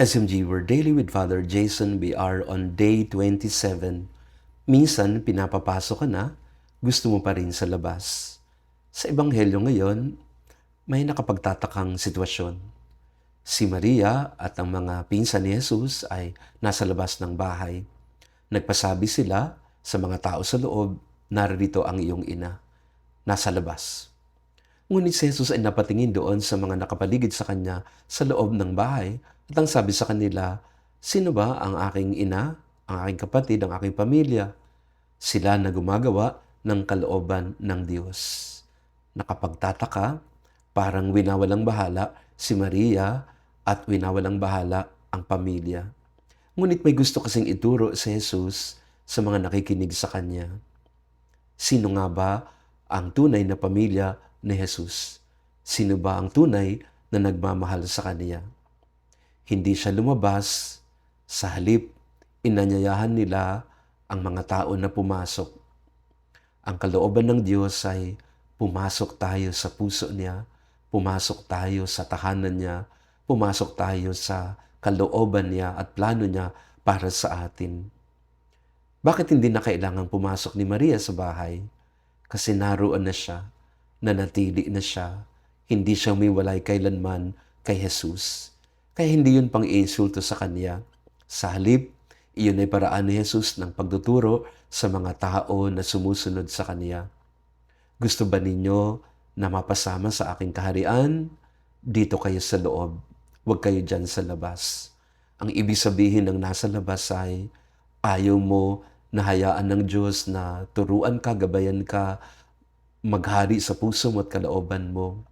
SMG, we're daily with Father Jason. We are on day 27. Minsan, pinapapasok ka na, gusto mo pa rin sa labas. Sa Ebanghelyo ngayon, may nakapagtatakang sitwasyon. Si Maria at ang mga pinsan ni Jesus ay nasa labas ng bahay. Nagpasabi sila sa mga tao sa loob, narito ang iyong ina, nasa labas. Ngunit si Jesus ay napatingin doon sa mga nakapaligid sa kanya sa loob ng bahay at ang sabi sa kanila, "Sino ba ang aking ina, ang aking kapatid, ang aking pamilya?" Sila na gumagawa ng kalooban ng Diyos. Nakapagtataka, parang winawalang bahala si Maria at winawalang bahala ang pamilya. Ngunit may gusto kasing ituro si Jesus sa mga nakikinig sa kanya. Sino nga ba ang tunay na pamilya ni Jesus? Sino ba ang tunay na nagmamahal sa Kanya? Hindi siya lumabas, sa halip, inanyayahan nila ang mga tao na pumasok. Ang kalooban ng Diyos ay pumasok tayo sa puso niya, pumasok tayo sa tahanan niya, pumasok tayo sa kalooban niya at plano niya para sa atin. Bakit hindi na kailangang pumasok ni Maria sa bahay? Kasi naroon na siya, nanatili na siya, hindi siya umiwalay kailanman kay Jesus. Kaya hindi yun pang-iinsulto sa kanya. Sa halip, iyon ay paraan ni Jesus ng pagtuturo sa mga tao na sumusunod sa kanya. Gusto ba ninyo na mapasama sa aking kaharian? Dito kayo sa loob, huwag kayo dyan sa labas. Ang ibig sabihin ng nasa labas ay ayaw mo na hayaan ng Diyos na turuan ka, gabayan ka, maghari sa puso mo at kalooban mo.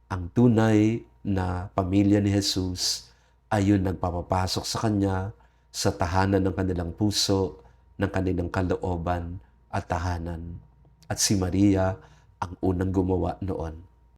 Ang tunay na pamilya ni Jesus ay yung nagpapapasok sa Kanya sa tahanan ng kanilang puso, ng kanilang kalooban at tahanan. At si Maria ang unang gumawa noon.